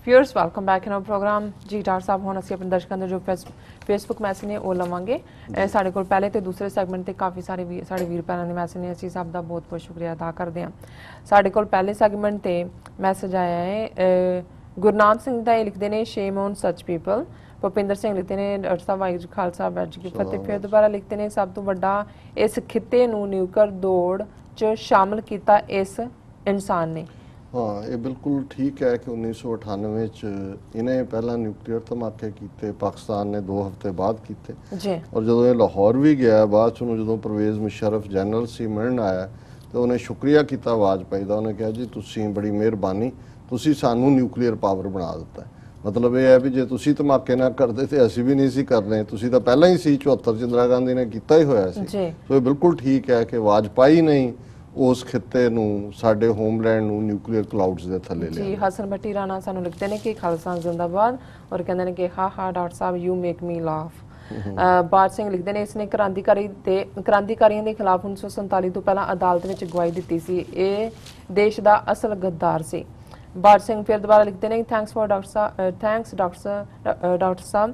Viewers welcome back in our programme जी doctor साहब हुण असीं अपने दर्शकों के जो फेसबुक मैसेज ने वो लवांगे साडे कोल पहले तो दूसरे सैगमेंट ते काफ़ी सारे साडे वीर भैणां दे मैसेज ने असीं सब दा बहुत बहुत शुक्रिया अदा करदे हां। साडे कोल पहले सैगमेंट ते मैसेज आया है गुरनाम सिंह दा लिखदे ने shame on such people. Bhupinder Singh लिखते हैं डॉक्टर साहब वाहिगुरू जी खालसा वाहिगुरू जी की फतेह। फिर दोबारा लिखते हैं सब तो बड़ा इस खिते नूं न्यूकर दौड़ च शामिल किया इस इंसान ने। हाँ ये बिल्कुल ठीक है कि 1998 च इन्हें पहला न्यूक्लीयर धमाके किए, पाकिस्तान ने 2 हफ्ते बाद किए और जो ये लाहौर भी गया बाद जो परवेज़ मुशर्रफ जनरल सी मिलण आया तो उन्हें शुक्रिया किया वाजपेयी का। उन्हें कहा जी तुसी बड़ी मेहरबानी, तुसी सानू न्यूक्लीयर पावर बना दिता है। मतलब यह है भी जे तुसी धमाके ना करते तो असी भी नहीं सी करने, तुसी तो पहला ही सी 74 च इंदिरा गांधी ने किया ही होया सी। तो ये बिल्कुल ठीक है कि वाजपेयी नहीं उस खिते नूं साडे होमलैंड नूं न्यूक्लीयर क्लाउड्स दे थल्ले ले जी। हसन भट्टी राणा सानू लिखते हैं कि खालसा जिंदाबाद और कहते हैं कि हाँ हाँ डॉक्टर साहब यू मेक मी लाफ। बाज सिंह लिखते हैं इसने क्रांतिकारियों के खिलाफ 1947 तो पहला अदालत में गवाही दी सी, ये देश का असल गद्दार सी। बाज सिंह फिर दोबारा लिखते हैं थैंक्स डॉक्टर साहब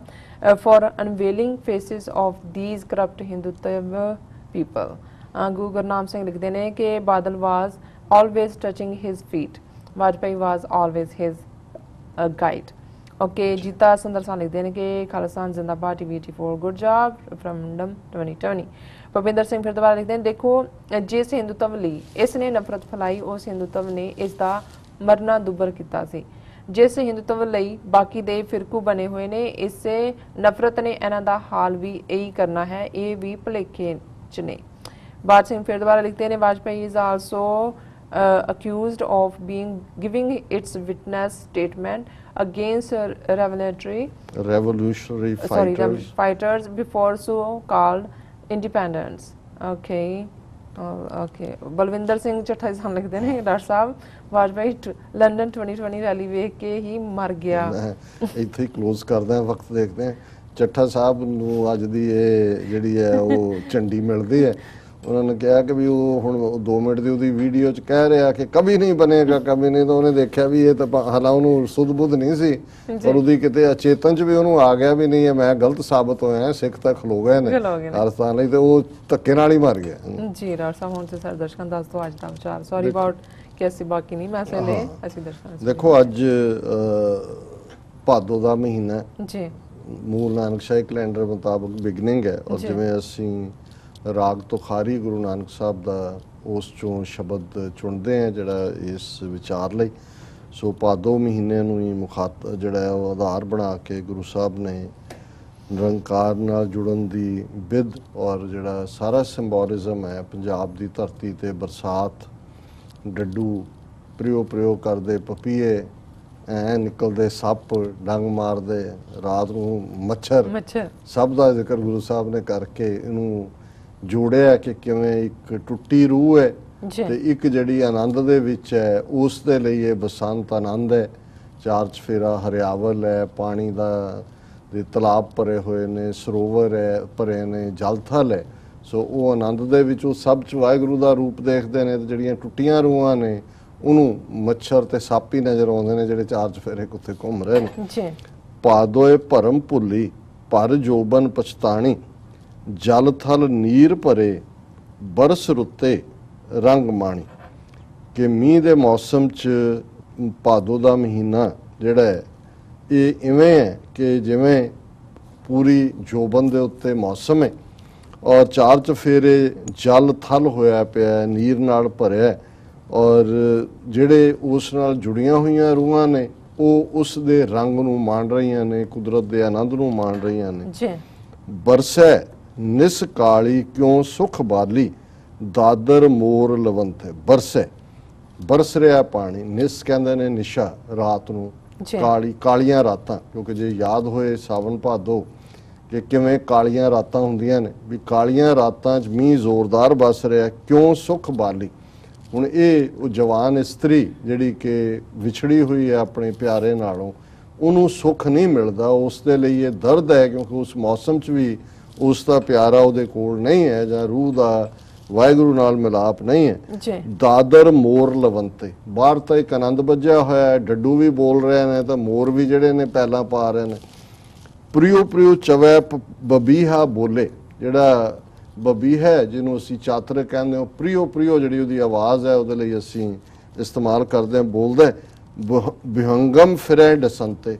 for unveiling faces of these corrupt Hindutva people. Gurnam Singh लिखते हैं कि बादल was always touching his feet, Vajpayee was always his guide. Okay जीता सुंदर सा लिखते हैं कि खालिस्तान जिंदाबाद TV 84 good job from 2020। Bhupinder Singh फिर दोबारा लिखते हैं देखो जिस हिंदुत्व लई इसने नफरत फैलाई उस हिंदुत्व ने इसका मरना दुबर किया सी। जिस हिंदुत्व लई बाकी दे फिरकू बने हुए ने इससे नफरत ने इन्हां दा हाल भी यही करना है, ये भी भुलेखे च ने। बाज सिंह फिर दोबारा लिखते हैं Vajpayee is also accused of giving its witness statement against revolutionary fighters before so called independence. Okay. Balwinder Singh Chattha सान लिखते हैं डॉक्टर साहब वाजपेयी लंदन 2020 रैली वेख के ही मर गया। इत्थे ही क्लोज करते हैं, वक्त देखते हैं। चट्ठा साहब नूं अज दी जिहड़ी है वो झंडी मिलती है। उन्होंने कहा कि भी वो हुण 2 मिनट की उहदी वीडियो च कह रहा कि कभी नहीं बनेगा कभी नहीं, तो उन्हें देखा भी ये तो हालां उन्होंने सुध बुध नहीं सी पर उहदी किते अचेतन च भी उन्होंने आ गया भी नहीं है मैं गलत साबित होया, सिख तो खलो गए ने खालिस्तान लई, तो वो धक्के नाल ही मर गया। जी डॉक्टर साहब हुण ते साडे दर्शकां दस दो अज दा विचार। सॉरी अबाउट कि असीं बाकी नहीं मसले असीं दर्शकां देखो अज भादो दा महीना जी मूल नानक शाही कैलेंडर मुताबिक बिगनिंग है और जिवें असीं राग तुखारी गुरु नानक साहब का उस चों शब्द चुनते हैं जड़ा इस विचार लई। सो भादो महीने नूं ही जड़ा वो आधार बना के गुरु साहब ने निरंकार नाल जुड़न दी विध और जड़ा सारा सिंबोलिज्म है पंजाब दी धरती ते बरसात डड्डू प्रयोग करते पपीए ऐ निकलते सप डंग मारते रात नूं मच्छर सब का जिक्र गुरु साहब ने करके इनू जोड़िया कि किवें एक टुट्टी रूह है ते एक जिहड़ी आनंद दे विच है उस दे लई ये बसंत आनंद है। 4 चफेरा हरियावल है, पानी दा दे तलाब भरे हुए ने, सरोवर है भरे ने, जल थल है। सो वो आनंद दे विच सब च वाहिगुरू दा रूप देखते हैं ते जिहड़ियां टुट्टियां रूहां ने उन्होंने मच्छर ते सप ही नज़र आउंदे ने जिहड़े 4 चफेरे उत्थे घुम रहे ने। भादोए भरम भुल्ली पर जोबन पछताणी जल थल नीर भरे बरस रुते रंग माणी। कि मीह के मौसम च भादो का महीना जिहड़ा है ये इवें है कि जिवें पूरी जोबन दे उत्ते मौसम है और 4 चफेरे जल थल होया पिया नीर नाल भरिया और जिहड़े उस नाल जुड़ियां हुईयां रूहां ने वो उस दे रंग नूं मान रहीआं ने, कुदरत दे आनंद नूं मान रहीआं ने। बरसै निस काली क्यों सुख बाली दादर मोर लवंत है। बरसे बरस रहा पानी, निस कहंदे ने निशा रात नूं काली कालियां रातां, क्योंकि जे याद होए सावन भादो कि किवें कालियां रातां हुंदियां ने भी कालियां रातां च मींह जोरदार बस रहा क्यों सुख बाली। हुण ये जवान इस्त्री जिहड़ी कि विछड़ी हुई है अपने प्यारे नालों उन्होंने सुख नहीं मिलता, उस दे लई ये दर्द है क्योंकि उस मौसम च भी उसका प्यारा उहदे कोल नहीं है जां रूह दा ਵਾਹਿਗੁਰੂ ਨਾਲ ਮਿਲਾਪ ਨਹੀਂ ਹੈ। ਜੀ ਦਾਦਰ ਮੋਰ ਲਵੰਤੇ, ਬਾਹਰ ਤਾਂ ਇੱਕ ਆਨੰਦ ਵੱਜਿਆ ਹੋਇਆ ਹੈ, ਡੱਡੂ ਵੀ ਬੋਲ ਰਹੇ ਨੇ ਤਾਂ ਮੋਰ ਵੀ ਜਿਹੜੇ ਨੇ ਪਹਿਲਾਂ ਪਾ ਰਹੇ ਨੇ। ਪ੍ਰਿਯੋ ਪ੍ਰਿਯੋ ਚਵੈ ਬਬੀਹਾ ਬੋਲੇ, ਜਿਹੜਾ ਬਬੀ ਹੈ ਜਿਹਨੂੰ ਅਸੀਂ ਚਾਤਰ ਕਹਿੰਦੇ ਹਾਂ, ਪ੍ਰਿਯੋ ਪ੍ਰਿਯੋ ਜਿਹੜੀ ਉਹਦੀ ਆਵਾਜ਼ ਹੈ ਉਹਦੇ ਲਈ ਅਸੀਂ ਇਸਤੇਮਾਲ ਕਰਦੇ ਹਾਂ, ਬੋਲਦਾ ਵਿਹੰਗਮ ਫਿਰੈ ਡਸੰਤੇ।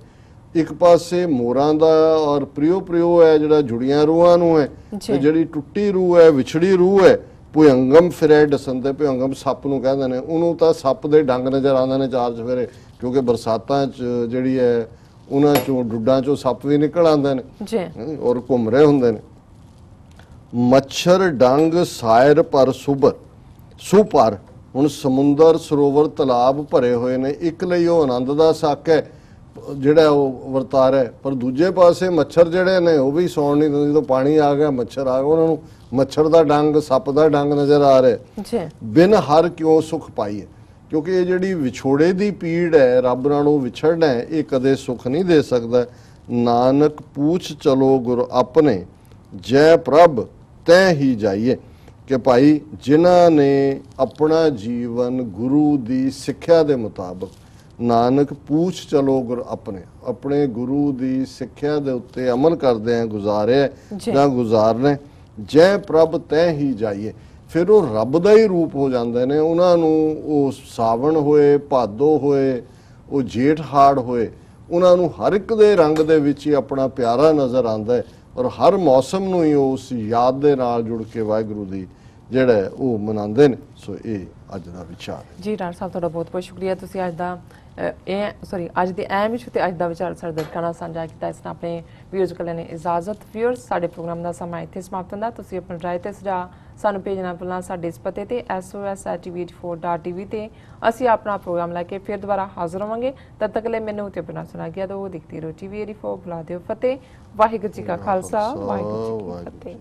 ਇੱਕ ਪਾਸੇ ਮੋਰਾਂ ਦਾ ਔਰ ਪ੍ਰਿਯੋ ਪ੍ਰਿਯੋ ਹੈ ਜਿਹੜਾ ਜੁੜੀਆਂ ਰੂਹਾਂ ਨੂੰ ਹੈ, ਤੇ ਜਿਹੜੀ ਟੁੱਟੀ ਰੂਹ ਹੈ, ਵਿਛੜੀ ਰੂਹ ਹੈ, ਭੁਯੰਗਮ ਫਿਰੈ ਡਸੰਤੇ। ਭੁਯੰਗਮ ਸੱਪ ਨੂੰ ਕਹਿੰਦੇ ਨੇ, ਉਹਨੂੰ ਤਾਂ ਸੱਪ ਦੇ ਡੰਗ ਨਜ਼ਰ ਆਉਂਦੇ ਨੇ ਚਾਰ ਚਫੇਰੇ, ਕਿਉਂਕਿ ਬਰਸਾਤਾਂ 'ਚ ਜਿਹੜੀ ਹੈ ਉਹਨਾਂ 'ਚੋਂ ਡੁੱਡਾਂ 'ਚੋਂ ਸੱਪ ਵੀ ਨਿਕਲ ਆਉਂਦੇ ਨੇ ਜੀ ਔਰ ਘੁੰਮ ਰਹੇ ਹੁੰਦੇ ਨੇ। ਮੱਛਰ ਡੰਗ ਸਾਇਰ ਪਰ ਸੁਪਰ, ਹੁਣ ਸਮੁੰਦਰ ਸਰੋਵਰ ਤਲਾਬ ਭਰੇ ਹੋਏ ਨੇ, ਇੱਕ ਲਈ ਉਹ ਆਨੰਦ ਦਾ ਸੱਕ ਹੈ ਜਿਹੜਾ ਉਹ ਵਰਤਾਰਾ ਹੈ, ਪਰ ਦੂਜੇ ਪਾਸੇ ਮੱਛਰ ਜਿਹੜੇ ਨੇ ਉਹ ਵੀ ਸੌਣ ਨਹੀਂ ਦਿੰਦੇ। ਜਦੋਂ ਪਾਣੀ ਆ ਗਿਆ, ਮੱਛਰ ਆ ਗਿਆ, ਉਹਨਾਂ ਨੂੰ ਮੱਛਰ ਦਾ ਡੰਗ, ਸੱਪ ਦਾ ਡੰਗ ਨਜ਼ਰ ਆ ਰਿਹਾ। ਬਿਨ ਹਰ ਕਿਉਂ ਸੁਖ ਪਾਈਏ, ਕਿਉਂਕਿ ਇਹ ਜਿਹੜੀ ਵਿਛੋੜੇ ਦੀ ਪੀੜ ਹੈ, ਰੱਬ ਨਾਲੋਂ ਵਿਛੜਨਾ ਹੈ, ਇਹ ਕਦੇ ਸੁਖ ਨਹੀਂ ਦੇ ਸਕਦਾ। ਨਾਨਕ ਪੂਛ ਚਲੋ ਗੁਰ ਆਪਣੇ, ਜੈ ਪ੍ਰਭ ਤੈ ਹੀ ਜਾਈਏ, ਕਿ ਭਾਈ ਜਿਨ੍ਹਾਂ ਨੇ ਆਪਣਾ ਜੀਵਨ ਗੁਰੂ ਦੀ ਸਿੱਖਿਆ ਦੇ ਮੁਤਾਬਕ, ਨਾਨਕ ਪੂਛ ਚਲੋ ਗੁਰ ਆਪਣੇ ਗੁਰੂ ਦੀ ਸਿੱਖਿਆ ਦੇ ਉੱਤੇ ਅਮਲ ਕਰਦੇ ਆ, ਗੁਜ਼ਾਰਿਆ ਜਾਂ ਗੁਜ਼ਾਰਨੇ, ਜੈ ਪ੍ਰਭ ਤੈ ਹੀ ਜਾਈਏ, ਫਿਰ ਉਹ ਰੱਬ ਦਾ ਹੀ ਰੂਪ ਹੋ ਜਾਂਦੇ ਨੇ। ਉਹਨਾਂ ਨੂੰ ਉਹ ਸਾਵਣ ਹੋਏ, ਭਾਦੋ ਹੋਏ, ਉਹ ਜੇਠ ਹਾੜ ਹੋਏ, ਉਹਨਾਂ ਨੂੰ ਹਰ ਇੱਕ ਦੇ ਰੰਗ ਦੇ ਵਿੱਚ ਹੀ ਆਪਣਾ ਪਿਆਰਾ ਨਜ਼ਰ ਆਉਂਦਾ ਹੈ, ਔਰ ਹਰ ਮੌਸਮ ਨੂੰ ਹੀ ਉਸ ਯਾਦ ਦੇ ਨਾਲ ਜੁੜ ਕੇ ਵਾਹਿਗੁਰੂ ਦੀ ਜਿਹੜਾ ਉਹ ਮਨਾਉਂਦੇ ਨੇ। ਸੋ ਇਹ ਅੱਜ ਦਾ ਵਿਚਾਰ ਹੈ ਜੀ। ਡਾਕਟਰ ਸਾਹਿਬ ਤੁਹਾਡਾ ਬਹੁਤ ਬਹੁਤ ਸ਼ੁਕਰੀਆ, ਤੁਸੀਂ ਅੱਜ ਦਾ ਅੱਜ ਦੇ ਅਹਿਮ ਵਿਸ਼ੇ ਤੇ ਅੱਜ ਦਾ ਵਿਚਾਰ ਸਾਡੇ ਦਰਸ਼ਕਾਂ ਨਾਲ ਸਾਂਝਾ ਕੀਤਾ। ਇਸ ਨਾਲ ਆਪਣੇ ਵਿਊਅਰਸ ਕੋਲ ਲੈਣੇ ਇਜਾਜ਼ਤ। ਵਿਊਅਰਸ, ਸਾਡੇ ਪ੍ਰੋਗਰਾਮ ਦਾ ਸਮਾਂ ਇੱਥੇ ਸਮਾਪਤ ਹੁੰਦਾ। ਤੁਸੀਂ ਆਪਣੀ ਰਾਏ ਤੇ ਸੁਝਾਅ ਸਾਨੂੰ ਭੇਜਣਾ ਭੁੱਲਣਾ ਸਾਡੇ ਇਸ ਪਤੇ ਤੇ sos@tv84.tv ਤੇ ਅਸੀਂ ਆਪਣਾ ਪ੍ਰੋਗਰਾਮ ਲੈ ਕੇ ਫਿਰ ਦੁਬਾਰਾ ਹਾਜ਼ਰ ਹੋਵਾਂਗੇ। ਤਦ ਤੱਕ ਲਈ ਮੈਨੂੰ ਤੇ ਆਪਣਾ ਸੁਣਾ ਗਿਆ ਤਾਂ ਉਹ ਦੇਖਦੀ ਰਹੋ TV84। ਬੁਲਾ ਦਿਓ ਫਤਿਹ। ਵਾਹਿਗੁਰੂ ਜੀ ਕਾ ਖਾਲਸਾ, ਵਾਹਿਗੁਰੂ ਜੀ ਕੀ ਫਤਿਹ।